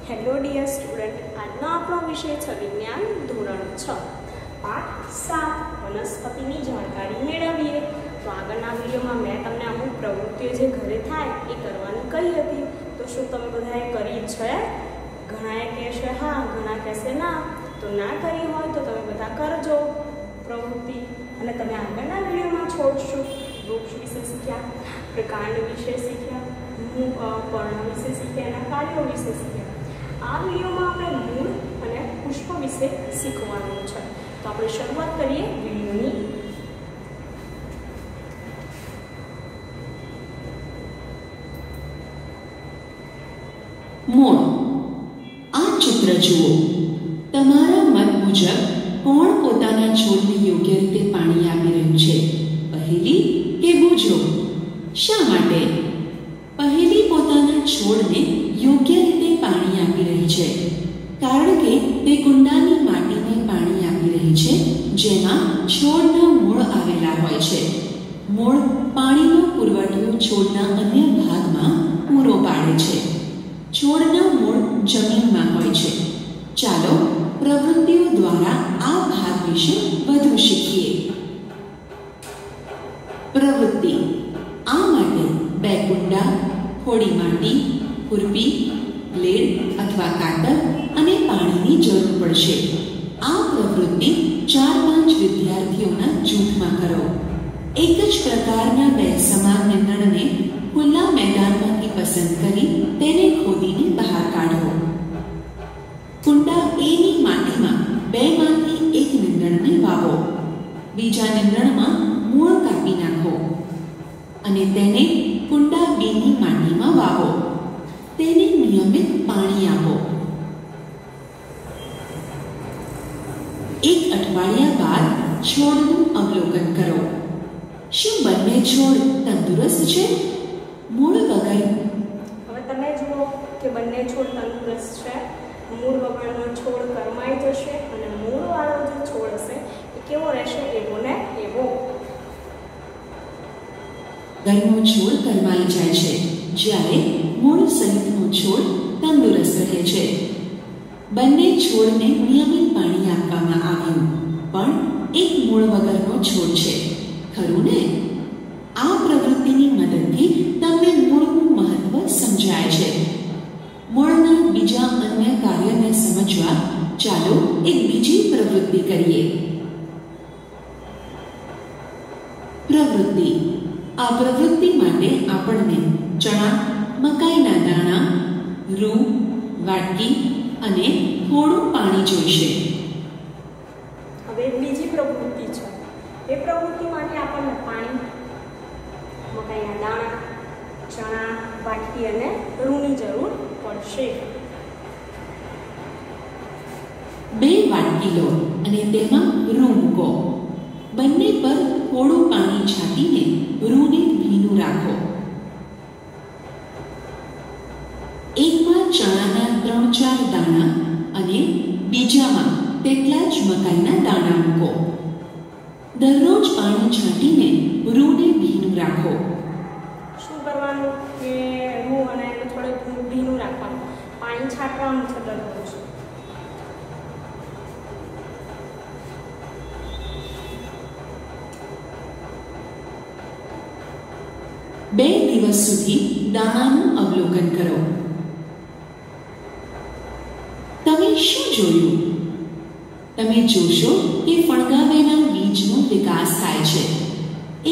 Hello dear student, આજનો આપણો વિષય છે વિજ્ઞાન ધોરણ 6 પાઠ 7 વનસ્પતિની જાણકારી મેળવીએ। તો આગળના વિડીયોમાં મેં તમને અમુક પ્રવૃત્તિઓ જે ઘરે થાય એ કરવાની કહી હતી, તો શું તમે બધાએ કરી છે? ઘણાએ કહેશે હા, ઘણા કહેશે ના। તો ના કરી હોય તો તમે બધા કરજો પ્રવૃત્તિ। અને તમે આગળના વિડીયોમાં છોડશું વૃક્ષ વિશે શીખ્યા, કાંડ વિશે શીખ્યા, પર્ણ વિશે શીખ્યા, એના કાર્યો વિશે શીખ્યા। આ વિડીયોમાં આપણે મૂળ અને પુષ્પ વિશે શીખવાનું છે। તો આપણે શરૂઆત કરીએ વિડીયોની। મૂળ। આ ચિત્ર જુઓ। તમારા મત મુજબ કોણ પોતાના છોડને યોગ્ય રીતે પાણી આપી રહ્યું છે? પહેલી કે બીજો? શા માટે? પહેલી પોતાના છોડને યોગ્ય રીતે પાણી આપી રહી છે કારણ કે તે કુંડાની માટીને પાણી આપી રહી છે જેમાં છોડના મૂળ આવેલા હોય છે। મૂળ પાણીનો પુરવઠો છોડના અન્ય ભાગમાં પૂરો પાડે છે। છોડના મૂળ જમીનમાં હોય છે। ચાલો પ્રવૃત્તિઓ દ્વારા આ ભાગ વિશે વધુ શીખીએ। પ્રવૃત્તિ। આ માટે 2 કુંડા, થોડી માટી, ખુરપી, બ્લેડ અથવા કાતર અને પાણીની જરૂર પડશે। આ પ્રવૃત્તિ 4-5 વિદ્યાર્થીઓના જૂથમાં કરો। એક જ પ્રકારના 2 સમાન નીંદણને ખુલ્લા મેદાનમાંથી પસંદ કરી તેને ખોદીને બહાર કાઢો। કુંડા એની માટીમાં 2માંથી એક નીંદણને વાવો। બીજા નીંદણમાં મૂળ કાપી નાખો અને તેને કુંડા બીની માટીમાં વાવો। તેને નિયમિત પાણી આપો। 1 અઠવાડિયા બાદ છોડનું અવલોકન કરો। શું બંને છોડ તંદુરસ્ત છે? મૂળ વગર? હવે તમે જુઓ કે બંને છોડ તંદુરસ્ત છે। મૂળ વગરનો છોડ કરમાઈ જશે અને મૂળવાળો જે છોડ હશે એ કેવો રહેશે? એવો ને એવો। ઘરનો છોડ કરમાઈ જાય છે જ્યારે મૂળ સહિતનો છોડ તંદુરસ્ત રહે છે। બંને છોડને નિયમિત પાણી આપવામાં આવ્યું પણ એક મૂળ વગરનો છોડ છે, ખરું ને? આ પ્રવૃત્તિની મદદથી તમને મૂળનું મહત્વ સમજાય છે। મૂળના બીજા અન્ય કાર્યને સમજવા ચાલો એક બીજી પ્રવૃત્તિ કરીએ। પ્રવૃત્તિ। આ પ્રવૃત્તિ માટે આપણને ચણા, મકાઈના દાણા, રૂ, વાટકી અને થોડું પાણી જોઈશે। હવે બીજી પ્રવૃત્તિ છે। એ પ્રવૃત્તિ માટે આપણને પાણી, મકાઈના દાણા, ચણા, વાટકી અને રૂની જરૂર પડશે। 2 વાટકી લો અને તેમાં રૂ મૂકો। બંને પર થોડું પાણી છાંટીને રૂને ભીનું રાખો। એકમાં ચણાના 3-4 દાણા અને બીજામાં તેટલા જ મકાઈના દાણા મૂકો। દરરોજ પાણી છાંટીને રૂને ભીનું રાખો। શું કરવાનું કે રૂ અને એને થોડું ભીનું રાખવાનું, પાણી છાંટવાનું છે દરરોજ। 2 દિવસ સુધી દાણાનું અવલોકન કરો। તમે શું જોયું? તમે જોશો કે ફણગાવેલા બીજનો વિકાસ થાય છે।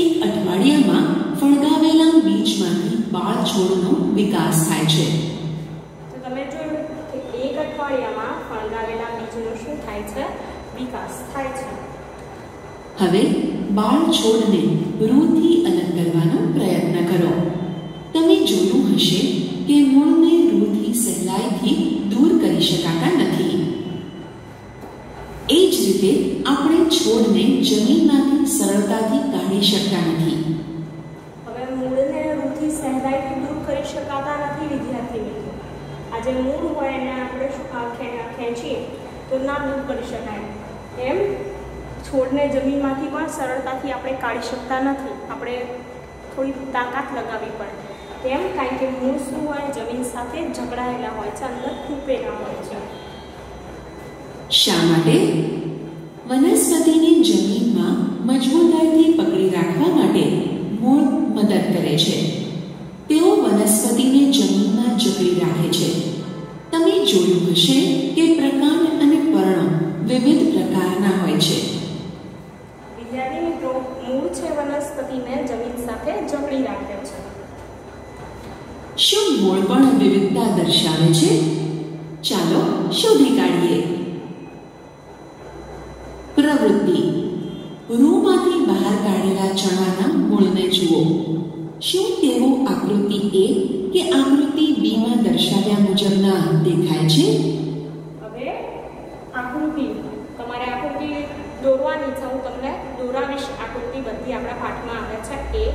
1 અઠવાડિયામાં ફણગાવેલા બીજમાંથી બાળ છોડનો વિકાસ થાય છે। તો તમે જોયું કે 1 અઠવાડિયામાં ફણગાવેલા બીજનો શું થાય છે? વિકાસ થાય છે। હવે બાળ છોડને રૂથી અલગ કરવાનો પ્રયત્ન કરો। તમે જોયું હશે કે મૂળને રૂથી સહેલાઈથી દૂર કરી શકાતા નથી। એ જ રીતે આપણે છોડને જમીનમાંથી સરળતાથી કાઢી શકતા નથી। હવે મૂળને રૂથી સહેલાઈથી દૂર કરી શકાતા નથી વિદ્યાર્થી મિત્રો। આ જે મૂળ હોય એને આપણે ખેંચીએ તો ના દૂર કરી શકાય, એમ છોડને જમીનમાંથી પણ સરળતાથી આપણે કાઢી શકતા નથી। આપણે થોડી તાકાત લગાવવી પડે। કેમ? કારણ કે મૂળ શું હોય? જમીન સાથે જકડાયેલા હોય છે, અંદર ખૂંપેલા હોય છે. શા માટે? વનસ્પતિને જમીનમાં મજબૂતાઈથી પકડી રાખવા માટે મૂળ મદદ કરે છે. તેઓ વનસ્પતિને જમીનમાં જકડી રાખે છે. તમે જોયું હશે કે પ્રકાંડ અને પર્ણ વિવિધ પ્રકારના હોય છે. વિદ્યાર્થી મિત્રો, મૂળ છે વનસ્પતિને જમીન સાથે જકડી રાખે છે. શું મૂળ પણ વિવિધતા દર્શાવે છે? ચાલો શોધી કાઢીએ. પ્રવૃત્તિ: રૂમાંથી બહાર કાઢેલા ચણાના મૂળને જુઓ. શું તેઓ આકૃતિ A કે આકૃતિ B માં દર્શાવ્યા મુજબના દેખાય છે? હવે આકૃતિ, તમારે આકૃતિ દોરવાની છે. હું તમને દોરાવીશ. આકૃતિ બધી આપણા પાઠમાં આવે છે A.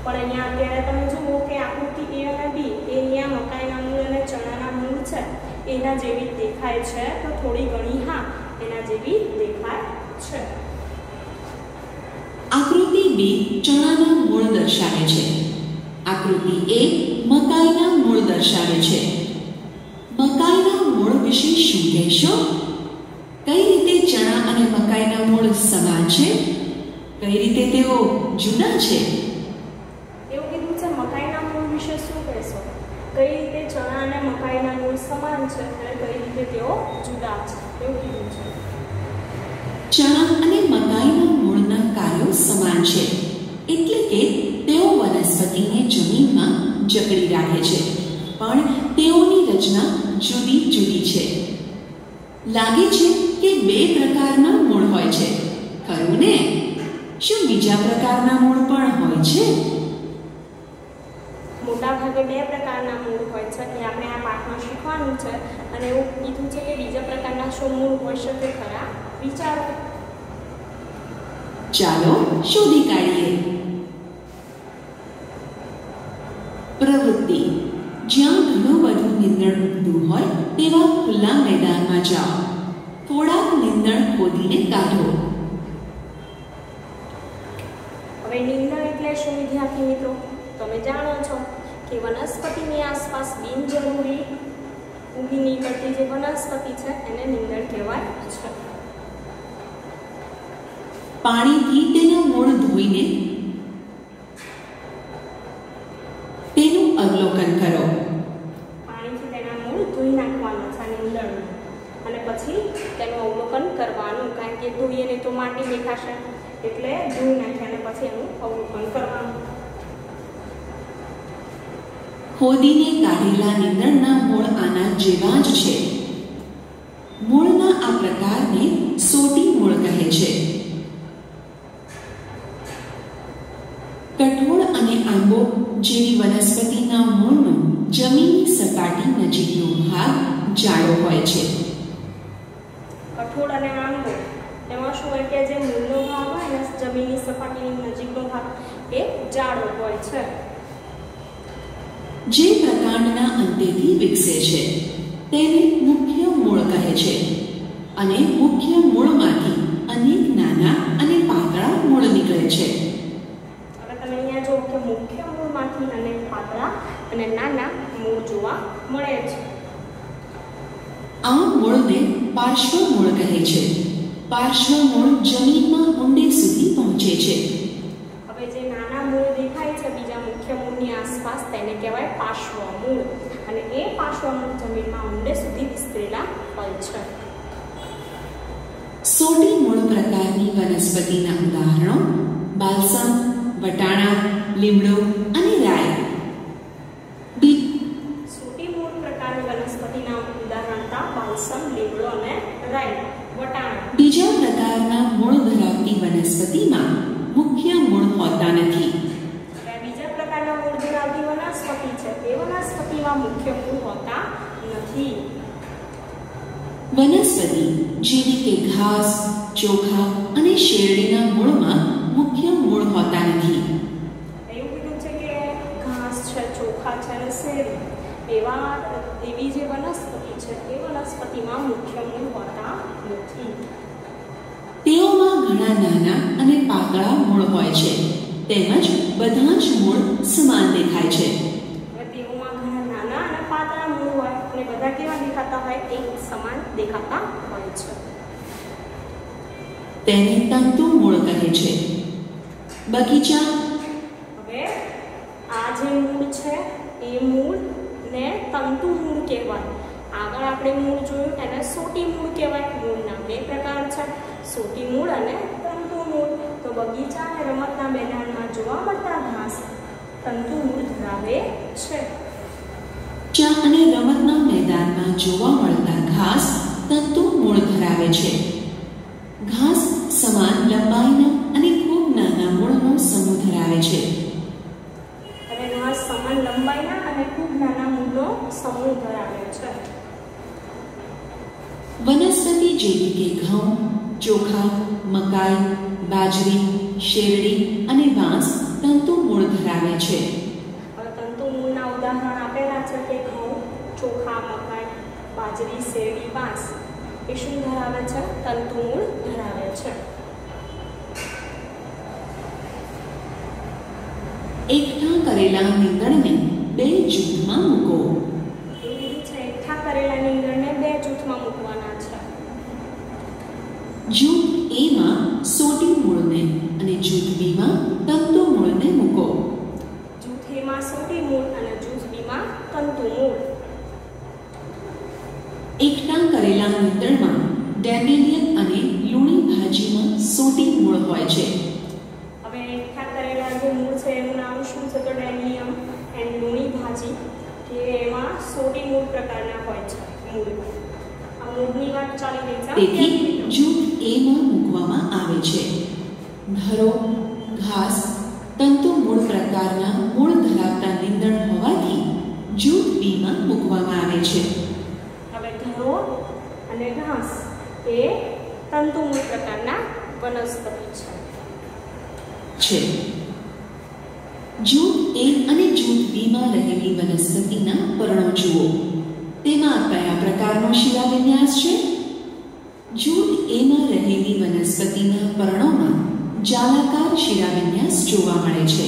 પણ અહીંયા અત્યારે તમે જુઓ કે આકૃતિ A અને B એ અહીંયા મકાઈના મૂળ અને ચણાના મૂળ છે એના જેવી દેખાય છે. તો થોડી ઘણી હા એના જેવી દેખાય છે. આકૃતિ B ચણાના મૂળ દર્શાવે છે. આકૃતિ A મકાઈના મૂળ દર્શાવે છે. મકાઈના મૂળ વિશે શું કહેશો? કઈ રીતે ચણા અને મકાઈના મૂળ સમાન છે? કઈ રીતે તેઓ જુદા છે? એવું કીધું છે. મકાઈના મૂળ વિશે શું કહેશો? કઈ રીતે ચણા અને મકાઈના મૂળ સમાન છે અને કઈ રીતે તેઓ જુદા છે એવું કીધું છે. ચણા અને મકાઈના મૂળના કાર્યો સમાન છે, એટલે કે તેઓ વનસ્પતિને જમીનમાં જકડી રાખે છે, પણ તેઓની રચના જુદી જુદી છે. લાગે છે કે બે પ્રકારના મૂળ હોય છે, ખરું ને? શું બીજા પ્રકારના મૂળ પણ હોય છે? મોટા ભાગે બે પ્રકારના મૂળ હોય છે એ આપણે આ પાઠમાં શીખવાનું છે. અને એવું કીધું છે કે બીજા પ્રકારના શું મૂળ હોઈ શકે ખરા? વિચારો. ચાલો શોધી કાઢીએ. પ્રવૃત્તિ: જ્યાં ઘણું બધું નીંદણ ઉગતું હોય તેવા ખુલ્લા મેદાનમાં જાઓ. થોડાક નીંદણ ખોદીને કાઢો. હવે નીંદણ એટલે શું વિદ્યાર્થી મિત્રો? તમે જાણો છો કે વનસ્પતિની આસપાસ બિનજરૂરી ઊગી નીકળતી જે વનસ્પતિ છે એને નીંદણ કહેવાય છે. પાણીથી તેનું મૂળ ધોઈને તેનું અવલોકન કરો. પાણીથી તેના મૂળ ધોઈ નાખવાનું છે નીંદણ, અને પછી તેનું અવલોકન કરવાનું. કારણ કે ધોઈએ નહીં તો માટી દેખાશે, એટલે ધોઈ નાખી અને પછી એનું અવલોકન કરવાનું. ખોદીને કાઢેલા નીંદણના મૂળ આના જેવા જ છે. મૂળના આ પ્રકારને સોટી મૂળ કહે છે. કઠોળ અને આંબો જેવી વનસ્પતિના મૂળનો જમીનની સપાટી નજીકનો ભાગ જાડો હોય છે. કઠોળ અને આંબો એમાં શું હોય કે જે મૂળનો ભાગ હોય ને જમીનની સપાટીની નજીકનો ભાગ એ જાડો હોય છે. જે પ્રકાંડના અંતેથી વિકસે છે તેને મુખ્ય મૂળ કહે છે, અને મુખ્ય મૂળમાંથી અનેક નાના અને પાતળા મૂળ નીકળે છે. હવે તમે અહીંયા જો કે મુખ્ય મૂળમાંથી અનેક પાતળા અને નાના મૂળ જોવા મળે છે. આ મૂળને પાર્શ્વ મૂળ કહે છે. પાર્શ્વ મૂળ જમીનમાં ઊંડે સુધી પહોંચે છે. હવે જે નાના મૂળ દેખાય છે બીજા મુખ્ય મૂળની આસપાસ તેને કહેવાય પાર્શ્વ મૂળ, અને એ પાર્શ્વ મૂળ જમીનમાં ઊંડે સુધી વિસ્તરેલા હોય છે. સોટી મૂળ પ્રકારની વનસ્પતિના ઉદાહરણો બાલસમ, વટાણા, લીમડો અને રાઈ. સોટી મૂળ પ્રકારની વનસ્પતિના ઉદાહરણતા બાલસમ, લીમડો અને રાઈ, વટાણા. બીજા પ્રકારના મૂળ ધરાવતી વનસ્પતિમાં મુખ્ય મૂળ હોતા નથી. બીજા પ્રકારના મૂળ ધરાવતી વનસ્પતિ છે તે વનસ્પતિમાં મુખ્ય મૂળ હોતા નથી. વનસ્પતિ જેવી કે ઘાસ, ચોખા અને શેરડીના મૂળમાં મુખ્ય મૂળ હોતા નથી. એવું કીધું છે કે ઘાસ છે, ચોખા છે અને શેરડી એવી જે વનસ્પતિ છે તે વનસ્પતિમાં મુખ્ય મૂળ હોતા નથી. તેઓમાં ઘણા નાના અને પાતળા મૂળ હોય છે, તેમજ બધા જ મૂળ સમાન દેખાય છે. બધા કેવા દેખાતા હોય? એક સમાન દેખાતા હોય છે. તેને તંતુ મૂળ કહે છે. બગીચા. હવે આ જે મૂળ છે એ મૂળ ને તંતુ મૂળ કહેવાય. આગળ આપણે મૂળ જોયું એને સોટી મૂળ કહેવાય. મૂળના બે પ્રકાર છે, સોટી મૂળ અને તંતુ મૂળ. તો બગીચા અને રમતના મેદાનમાં જોવા મળતા ઘાસ તંતુ મૂળ ધરાવે છે. ચા અને રમતના મેદાનમાં જોવા મળતા ઘાસ તંતુ મૂળ ધરાવે છે. ઘાસ સમાન લંબાઈના અને ખૂબ નાના મૂળનો સમૂહ ધરાવે છે. હવે ઘાસ સમાન લંબાઈના અને ખૂબ નાના મૂળનો સમૂહ ધરાવે છે. વનસ્પતિ જેવી કે ઘઉં, ચોખા, મકાઈ, બાજરી, શેરડી અને વાંસ તંતુ મૂળ ધરાવે છે. હવે તંતુ મૂળના ઉદાહરણ આપેલા છે કે ઘઉં, ચોખા, મકાઈ, બાજરી, શેરડી, વાંસ એ શું ધરાવે છે? તંતુ મૂળ ધરાવે છે. એકઠા કરેલા નીંદણને બે જૂથમાં મૂકો. એકઠા કરેલા નીંદણને બે જૂથમાં મૂકવાના છે. જૂથ એ માં સોટી મૂળને અને જૂથ બી માં તંતુ મૂળને મૂકો. જૂથ એ માં સોટી મૂળ અને જૂથ બી માં તંતુ મૂળ. એકઠા કરેલા નીંદણમાં ડેન્ડેલિયન અને લૂણી ભાજીમાં સોટી મૂળ હોય છે. હવે એકઠા કરેલા જે મૂળ છે એનું નામ શું છે? તો ડેન્ડેલિયમ એન્ડ લૂણી ભાજી કે એમાં સોટી મૂળ પ્રકારના હોય છે મૂળ. આ મૂળની વાત ચાલી રહી છે. તેથી જૂથ એ માં મૂકવામાં આવે છે. ઘરો, ઘાસ તંતુ મૂળ પ્રકારના મૂળ ધરાવતા નીંદણ હોવાથી જૂથ બી માં મૂકવામાં આવે છે. હવે ઘરો અને ઘાસ એ તંતુ મૂળ પ્રકારના વનસ્પતિ છે. જૂથ એ અને જૂથ બી માં રહેલી વનસ્પતિના પર્ણો જુઓ. તેમાં કયા પ્રકારનો શિરાવિન્યાસ છે? જૂથ એ માં રહેલી વનસ્પતિના પર્ણોમાં જાલાકાર શિરાવિન્યાસ જોવા મળે છે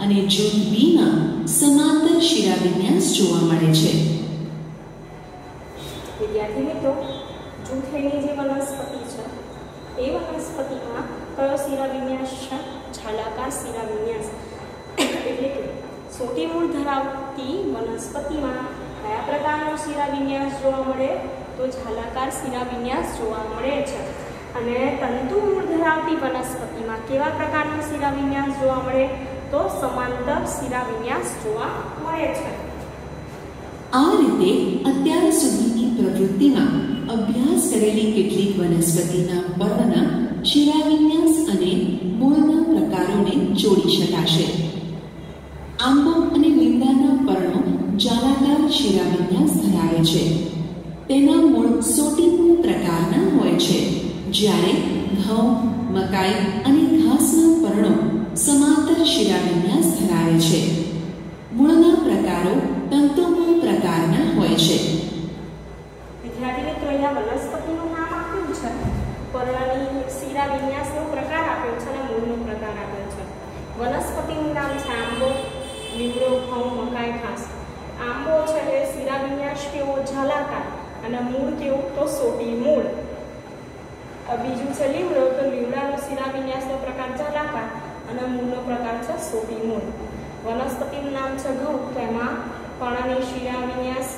અને જૂથ બી માં સમાંતર શિરાવિન્યાસ જોવા મળે છે. વિદ્યાર્થી મિત્રો, જૂથ એની જે વનસ્પતિ છે એ વનસ્પતિમાં કયો શિરાવિન્યાસ છે? જાલાકાર શિરાવિન્યાસ. એટલે કે સોટી મૂળ ધરાવતી વનસ્પતિમાં કયા પ્રકારનો શિરાવિન્યાસ જોવા મળે? તો જાલાકાર શિરાવિન્યાસ જોવા મળે છે. અને તંતુ મૂળ ધરાવતી વનસ્પતિમાં કેવા પ્રકારનો શિરાવિન્યાસ જોવા મળે? તો સમાંતર શિરાવિન્યાસ જોવા મળે છે. આ રીતે અત્યાર સુધીની પ્રવૃત્તિમાં અભ્યાસ કરેલી કેટલીક વનસ્પતિના પર્ણના શિરાવિન્યાસ અને મૂળના પ્રકારોને જોડી શકાશે. આંબો અને લીમડાના પર્ણો જાલાકાર શિરાવિન્યાસ ધરાવે છે. તેના મૂળ સોટી મૂળ પ્રકારના હોય છે, જ્યારે ઘઉં, મકાઈ અને ઘાસના પર્ણો સમાંતર શિરાવિન્યાસ ધરાવે છે. મૂળના પ્રકારો તંતુમૂળ પ્રકારના હોય છે. વિદ્યાર્થી મિત્રો, અહીંયા વનસ્પતિનું નામ આપ્યું છે, પર્ણની શિરાવિન્યાસનો પ્રકાર આપ્યો છે અને મૂળનો પ્રકાર આપ્યો છે. વનસ્પતિનું નામ છે આંબો, લીમડો, ઘઉં, મકાઈ, ઘાસ. આંબો છે એ શિરાવિન્યાસ કેવો? જાલાકાર અને મૂળ કેવું? તો સોટી મૂળ. બીજું છે લીમડો, તો લીમડાનો શિરાવિન્યાસનો પ્રકાર જાલાકાર અને મૂળનો પ્રકાર છે સોટી મૂળ. વનસ્પતિનું નામ છે ઘઉં, તો એમાં પર્ણની શિરાવિન્યાસ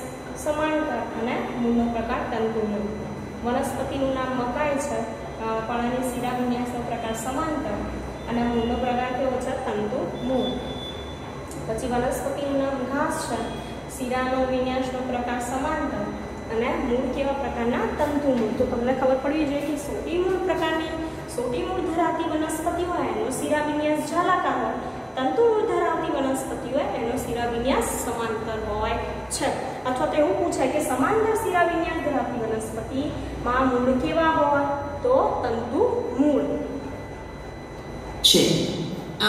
સમાંતર અને મૂળનો પ્રકાર તંતુ મૂળ. વનસ્પતિનું નામ મકાઈ છે, પર્ણની શિરાવિન્યાસનો પ્રકાર સમાંતર અને મૂળનો પ્રકાર કેવો છે? તંતુ મૂળ. પછી વનસ્પતિનું નામ ઘાસ છે, શિરાનો વિન્યાસનો પ્રકાર સમાંતર અને મૂળ કેવા પ્રકારના? તંતુ મૂળ. તો તમને ખબર પડવી જોઈએ કે સોટી મૂળ પ્રકારની સોટી મૂળ ધરાવતી વનસ્પતિ હોય એનો શિરાવિન્યાસ જાલાકાર હોય, તંતુ મૂળ ધરાવતી વનસ્પતિ હોય એનો શિરાવિન્યાસ સમાંતર હોય છે. અથવા તો એવું પૂછાય કે સમાંતર શિરાવિન્યાસ ધરાવતી વનસ્પતિમાં મૂળ કેવા હોય? તો તંતુ મૂળ છે.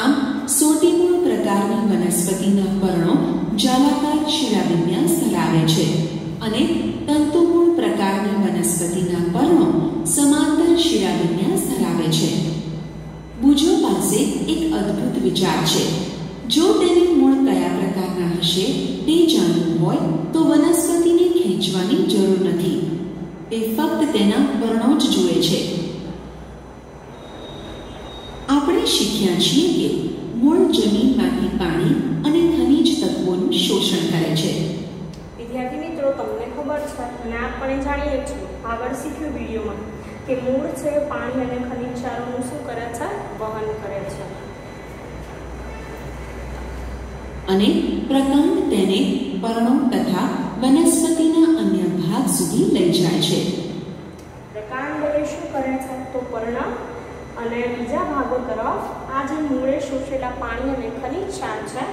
આમ સોટી મૂળ પ્રકારની વનસ્પતિના પર્ણો જાલાકાર શિરાવિન્યાસ ધરાવે છે અને તંતુમૂળ પ્રકારની વનસ્પતિના પર્ણો સમાંતર શિરાવિન્યાસ ધરાવે છે. બુજો પાસે એક અદ્ભુત વિચાર છે. જો તેની મૂળ કયા પ્રકારના હશે તે જાણવું હોય તો વનસ્પતિને ખેંચવાની જરૂર નથી. તે ફક્ત તેના પર્ણો જ જુએ છે. આપણે શીખ્યા છીએ કે મૂળ જમીનમાંથી પાણી અને ખનિજ તત્વોનું શોષણ કરે છે. વિદ્યાર્થી મિત્રો, તમને ખબર છે અને આપણે જાણીએ છીએ આગળ શીખ્યું વિડીયોમાં કે મૂળ છે પાણી અને ખનિજ ક્ષારોનું શું કરે છે? વહન કરે છે. અને પ્રકાંડ તેને પર્ણો તથા વનસ્પતિના અન્ય ભાગ સુધી લઈ જાય છે. પ્રકાંડ એ શું કરે છે? તો પર્ણ અને બીજા ભાગો તરફ આ જે મૂળે શોષેલા પાણી અને ખનિજ ક્ષાર છે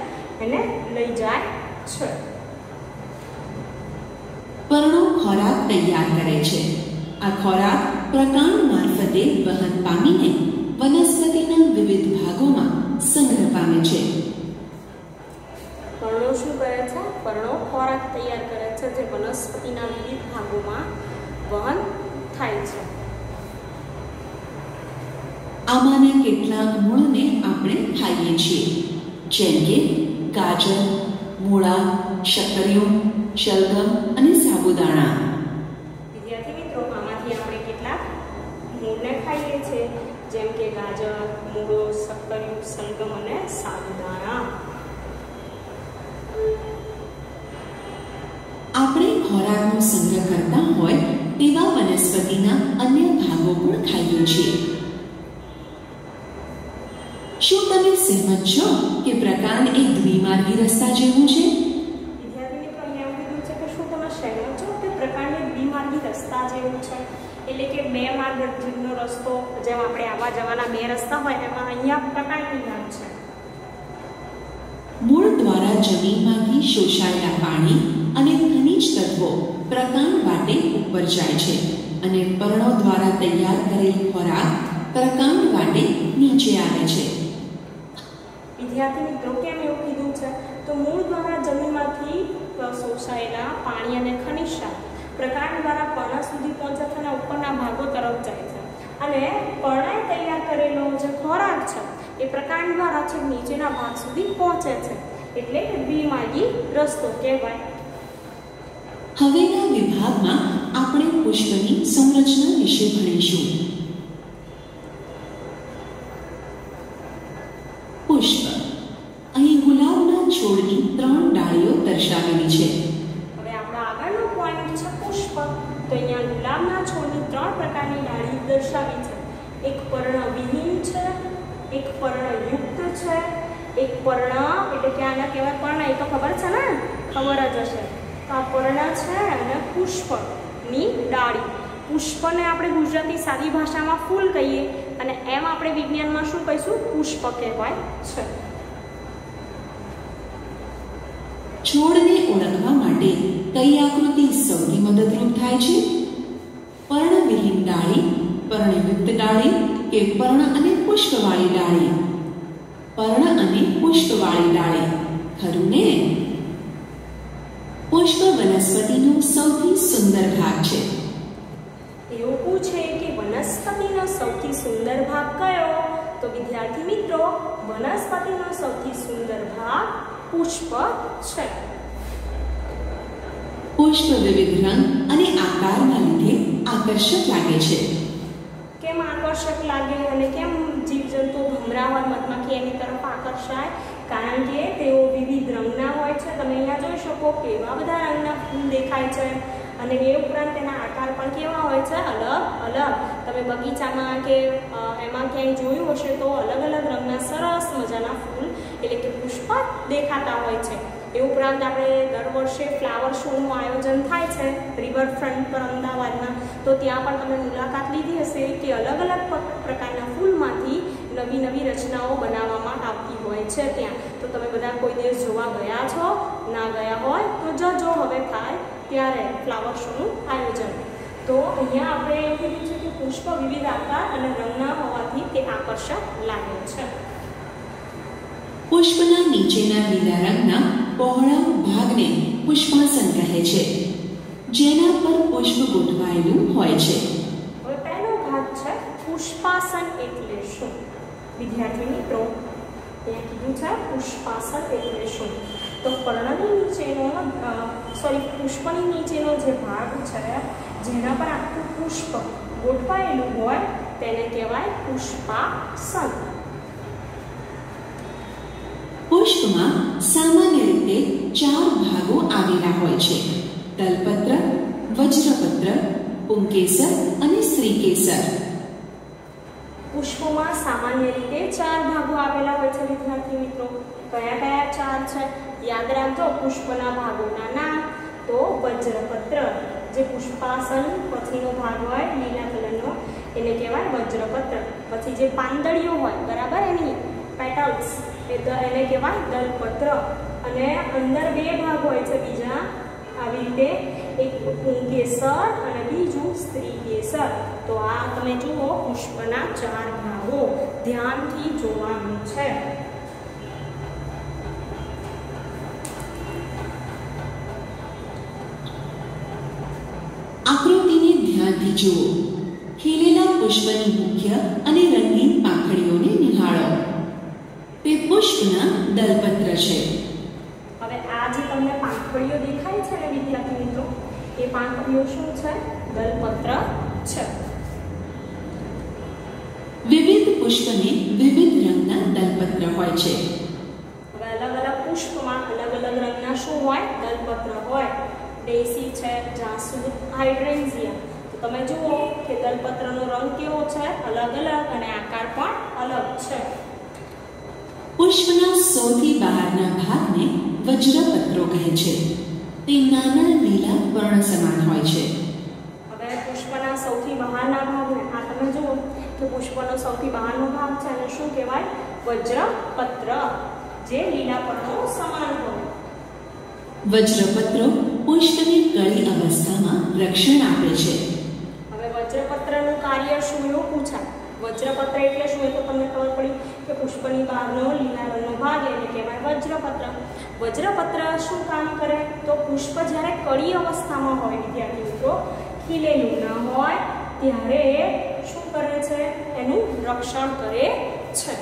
એને લઈ જાય છે. પર્ણો ખોરાક તૈયાર કરે છે. આ ખોરાક પ્રકાંડ મારફતે વહન પામીને વનસ્પતિના વિવિધ ભાગોમાં સંગ્રહ પામે છે. પર્ણો શું કરે છે? પર્ણો ખોરાક તૈયાર કરે છે જે વનસ્પતિના વિવિધ ભાગોમાં વહન થાય છે. આમાંના કેટલાક મૂળને આપણે ખાઈએ છીએ, જેમ કે ગાજર, મૂળા, શક્કરિયું, શલગમ અને સાબુદાણા. વિદ્યાર્થી મિત્રો, આમાંથી આપણે કેટલાક મૂળને ખાઈએ છીએ, જેમ કે ગાજર, મૂળો, શક્કરિયું, શલગમ અને સાબુદાણા. આપણે ખોરાકનો સંગ્રહ કરતા હોય તેવા વનસ્પતિના અન્ય ભાગો પણ ખાઈએ છીએ. શું તમે સહેમત છો કે પ્રકાંડ એક દ્વિમાર્ગી રસ્તા જેવું છે? વિદ્યાર્થી મિત્રો, અહીંયા એવું કીધું છે કે શું તમે સહેમત છો કે પ્રકાંડ એક દ્વિમાર્ગી રસ્તા જેવું છે? એટલે કે બે માર્ગનો રસ્તો, જેમ આપણે આવવા જવાના બે રસ્તા હોય એમાં અહીંયા પ્રકાંડની વાત છે. મૂળ દ્વારા જમીનમાંથી શોષાયેલા પાણી અને ખનિજ તત્વો પ્રકાંડ વાટે ઉપર જાય છે અને પર્ણો દ્વારા તૈયાર કરેલ ખોરાક પ્રકાંડ વાટે નીચે આવે છે. વિદ્યાર્થી મિત્રો, કેમ એવું કીધું છે? તો મૂળ દ્વારા જમીનમાંથી શોષાયેલા પાણી અને ખનિજ ક્ષાર પ્રકાંડ દ્વારા પર્ણ સુધી પહોંચે છે અને ઉપરના ભાગો તરફ જાય છે. અને પર્ણે તૈયાર કરેલો જે ખોરાક છે એ પ્રકાંડ દ્વારા છે નીચેના ભાગ સુધી પહોંચે છે. એટલે દ્વિમાર્ગી રસ્તો કહેવાય. હવેના વિભાગમાં આપણે પુષ્પની સંરચના વિશે ભણીશું. પુષ્પ. અહીં ગુલાબના છોડની 3 ડાળીઓ દર્શાવેલી છે. હવે આપણો આગળનો પોઈન્ટ છે પુષ્પ. તો અહીંયા ગુલાબના છોડની 3 પ્રકારની ડાળી દર્શાવી છે. એક પર્ણવિહીન છે, એક પર્ણયુક્ત છે, એક પર્ણ એટલે કે આના કહેવાય પર્ણ, એ તો ખબર છે ને? ખબર જ હશે. તો આ પર્ણ છે અને પુષ્પની ડાળી. પુષ્પને આપણે ગુજરાતી સાદી ભાષામાં ફૂલ કહીએ અને એમ આપણે વિજ્ઞાનમાં શું કહીશું? પુષ્પ કહેવાય છે. છોડને ઓળખવા માટે કઈ આકૃતિ સૌથી મદદરૂપ થાય છે? પર્ણવિહીન ડાળી, પર્ણયુક્ત ડાળી કે પર્ણ અને પુષ્પવાળી ડાળી? પર્ણ અને પુષ્પવાળી ડાળી. ખરું ને? પુષ્પ વનસ્પતિનો સૌથી સુંદર ભાગ છે. એવું પૂછે કે વનસ્પતિનો સૌથી સુંદર ભાગ કયો? તો વિદ્યાર્થી મિત્રો, વનસ્પતિનો સૌથી સુંદર ભાગ પુષ્પ છે. પુષ્પ વિવિધ રંગ અને આકારના લીધે આકર્ષક લાગે છે. કેમ આકર્ષક લાગે અને કેમ જીવજંતુ ભમરાવા મધમાખી એની તરફ આકર્ષાય? કારણ કે તેઓ વિવિધ રંગના હોય છે. તમે અહીંયા જોઈ શકો કેવા બધા રંગના ફૂલ દેખાય છે અને એ ઉપરાંત તેના આકાર પણ કેવા હોય છે? અલગ અલગ. તમે બગીચામાં કે એમાં ક્યાંય જોયું હશે તો અલગ અલગ રંગના સરસ મજાના ફૂલ એટલે કે પુષ્પ દેખાતા હોય છે. એ ઉપરાંત આપણે દર વર્ષે ફ્લાવર શોનું આયોજન થાય છે રિવરફ્રન્ટ પર અમદાવાદમાં, તો ત્યાં પણ તમે મુલાકાત લીધી હશે કે અલગ અલગ પ્રકારના ફૂલમાંથી નવી નવી રચનાઓ બનાવવામાં આવતી હોય છે ત્યાં. તો તમે બધા કોઈ દિવસ જોવા ગયા છો? ના ગયા હોય તો જજો હવે થાય ત્યારે ફ્લાવર શોનું આયોજન. તો અહીંયા આપણે એવું કીધું છે કે પુષ્પ વિવિધ આકાર અને રંગના હોવાથી તે આકર્ષક લાગે છે. પુષ્પના નીચેના લીલા રંગના પહોળા ભાગને પુષ્પાસન કહે છે, જેના પર પુષ્પ ગોઠવાયેલું હોય છે. હવે પહેલો ભાગ છે પુષ્પાસન એટલે શું? વિદ્યાર્થી મિત્રો, ત્યાં કીધું છે પુષ્પાસન એટલે શું? તો પર્ણની નીચેનો પુષ્પની નીચેનો જે ભાગ છે જેના પર આખું પુષ્પ ગોઠવાયેલું હોય તેને કહેવાય પુષ્પાસન. પુષ્પમાં સામાન્ય રીતે 4 ભાગો આવેલા હોય છે: દલપત્ર, વજ્રપત્ર, પુંકેસર અને સ્ત્રીકેસર. પુષ્પમાં સામાન્ય રીતે 4 ભાગો આવેલા હોય છે વિદ્યાર્થી મિત્રો. કયા કયા 4 છે? યાદ રાખજો પુષ્પના ભાગોના નામ. તો વજ્રપત્ર, જે પુષ્પાસન પછીનો ભાગ હોય લીલા કલરનો એને કહેવાય વજ્રપત્ર. પછી જે પાંદડીઓ હોય બરાબર એની પેટલ્સ એને કહેવાય દલપત્ર. અને અંદર 2 ભાગ હોય છે બીજા આવી રીતે, એક પુંકેસર અને બીજું સ્ત્રીકેસર. તો આ તમે જુઓ પુષ્પના 4 ભાગો ધ્યાનથી જોવાનું છે. આકૃતિને ધ્યાનથી જુઓ. ખીલેલા પુષ્પની મુખ્ય અને રંગીન પાંખડીઓને નિહાળો. તે પુષ્પના દલપત્ર છે. હવે આ જે તમને પાંખડીઓ દેખાય છે ને વિદ્યાર્થી મિત્રો, એ પાંખડીઓ શું છે? દલપત્ર છે. વિવિધ પુષ્પને વિવિધ રંગના દલપત્ર હોય છે. હવે અલગ અલગ પુષ્પમાં અલગ અલગ રંગના શું હોય? દલપત્ર હોય. ડેસી છે, જાસૂદ, હાઇડ્રેન્ઝિયા. તો તમે જુઓ કે દલપત્રનો રંગ કેવો છે? અલગ અલગ અને આકાર પણ અલગ છે. પુષ્પના સૌથી બહારના ભાગને વજ્રપત્રો કહે છે. તે નાના લીલા પર્ણ સમાન હોય છે. હવે પુષ્પના સૌથી બહારના ભાગને આ તમે જુઓ કે પુષ્પનો સૌથી બહારનો ભાગ છે અને શું કહેવાય? વજ્રપત્ર, જે લીલા પર્ણો સમાન હોય. વજ્રપત્રો પુષ્પની કળી અવસ્થામાં રક્ષણ આપે છે. હવે વજ્રપત્રનું કાર્ય શું એવું પૂછાય? વજ્રપત્ર એટલે શું? એ તો તમને ખબર પડી કે પુષ્પની બહારનો લીલા રંગનો ભાગ એને કહેવાય વજ્રપત્ર. વજ્રપત્ર શું કામ કરે? તો પુષ્પ જ્યારે કળી અવસ્થામાં હોય વિદ્યાર્થી મિત્રો, ખીલેલું ના હોય ત્યારે શું કરે છે? એનું રક્ષણ કરે છે.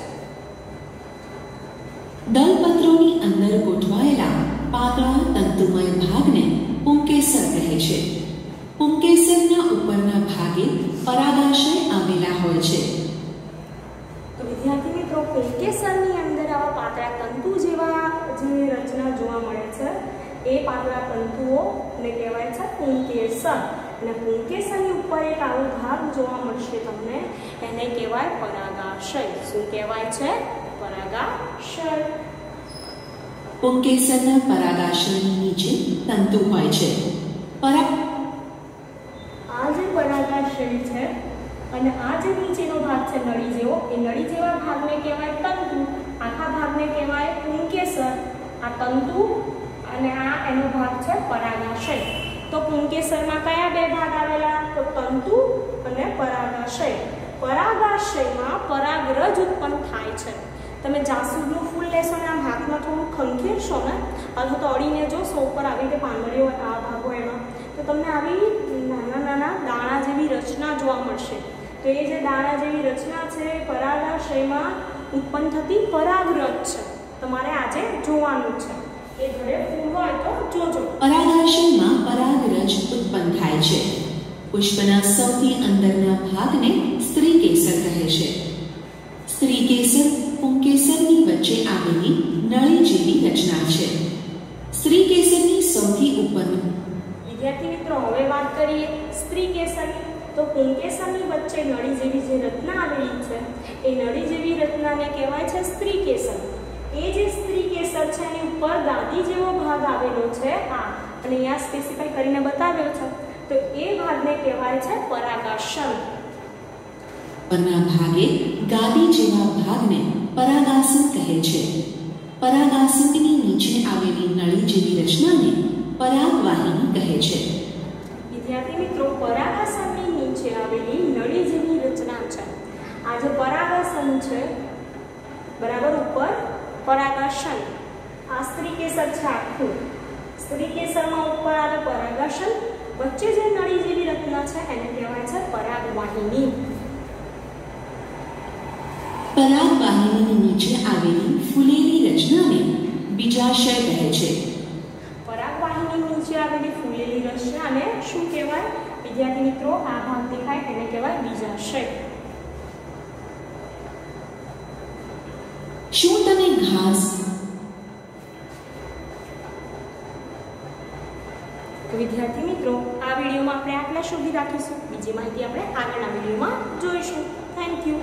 દલપત્રોની અંદર ગોઠવાયેલા પાતળા તંતુમય ભાગને પુંકેસર કહે છે. પુંકેસરના ઉપરના ભાગે પરાગાશય આવેલા હોય છે. તો વિદ્યાર્થી મિત્રો, પુંકેસરની અંદર આવા પાતળા તંતુ જેવા જે રચના જોવા મળે છે એ પાતળા તંતુઓને કહેવાય છે પુંકેસર. અને પુંકેસરની ઉપર એક આવો ભાગ જોવા મળશે તમને, એને કહેવાય પરાગાશય. શું કહેવાય છે? પરાગાશય. પુંકેસરના પરાગાશયની નીચે તંતુ હોય છે. આ જે પરાગાશય છે અને આ જે નીચેનો ભાગ છે નળી જેવો, એ નળી જેવા ભાગને કહેવાય તંતુ. આખા ભાગને કહેવાય પુંકેસર. આ તંતુ અને આ એનો ભાગ છે પરાગાશય. તો પુંકેસરમાં કયા 2 ભાગ આવેલા? તો તંતુ અને પરાગાશય. પરાગાશયમાં પરાગરજ ઉત્પન્ન થાય છે. તમે જાસૂદનું ફૂલ લેશો ને આમ હાથમાં થોડું ખંખેરશો ને અથવા તો અડીને જોશો ઉપર આવી રીતે પાંદડીઓ આ ભાગો એમાં, તો તમને આવી નાના નાના દાણા જેવી રચના જોવા મળશે. તો એ જે દાણા જેવી રચના છે પરાગાશયમાં ઉત્પન્ન થતી પરાગરજ છે. તમારે આજે જોવાનું છે. એ ઘરે ફૂલ હોય તો જોજો. પરાગાશયમાં પરાગરજ ઉત્પન્ન થાય છે. પુષ્પના સૌથી અંદરના ભાગને સ્ત્રીકેસર કહે છે. સ્ત્રીકેસર પુંકેસરની વચ્ચે આવેલી નળી જેવી રચના છે. સ્ત્રીકેસરની સૌથી ઉપરની. વિદ્યાર્થી મિત્રો, હવે વાત કરીએ સ્ત્રીકેસરની. તો પુંકેસરની વચ્ચે નળી જેવી જે રચના આવેલી છે એ નળી જેવી રચનાને કહેવાય છે સ્ત્રીકેસર. એ જે સ્ત્રીકેસર છે એની ઉપર ગાદી જેવો ભાગ આવેલો છે આ, અને અહીંયા સ્પેસિફાઈ કરીને બતાવ્યો છે. તો એ ભાગને કહેવાય છે પરાગાશન. પરના ભાગે ગાદી જેવા ભાગને પરાગાસન કહે છે. પરાગાસનની નીચે આવેલી નળી જેવી રચનાને પરાગવાહિની કહે છે. વિદ્યાર્થી મિત્રો, પરાગાસનની નીચે આવેલી નળી જેવી રચના છે આ જે પરાગાસન છે બરાબર, ઉપર પરાગાશન. આ સ્ત્રીકેસર છે આખું. સ્ત્રીકેસરમાં ઉપર આવે પરાગાશન, વચ્ચે જે નળી જેવી રચના છે એને કહેવાય છે પરાગવાહિની. પરાગવાહિની પરાગવાહિની નીચે આવેલી ફૂલેલી રચનાને બીજાશય કહે છે. પરાગવાહિની નીચે આવેલી ફૂલેલી રચનાને શું કહેવાય? વિદ્યાર્થી મિત્રો, આ ભાગ દેખાય તેને કહેવાય બીજાશય. શું તમે ઘાસ વિદ્યાર્થી મિત્રો, આ વિડીયોમાં આપણે આટલા સુધી રાખીશું. બીજી માહિતી આપણે આગળના વિડીયોમાં જોઈશું. Thank you.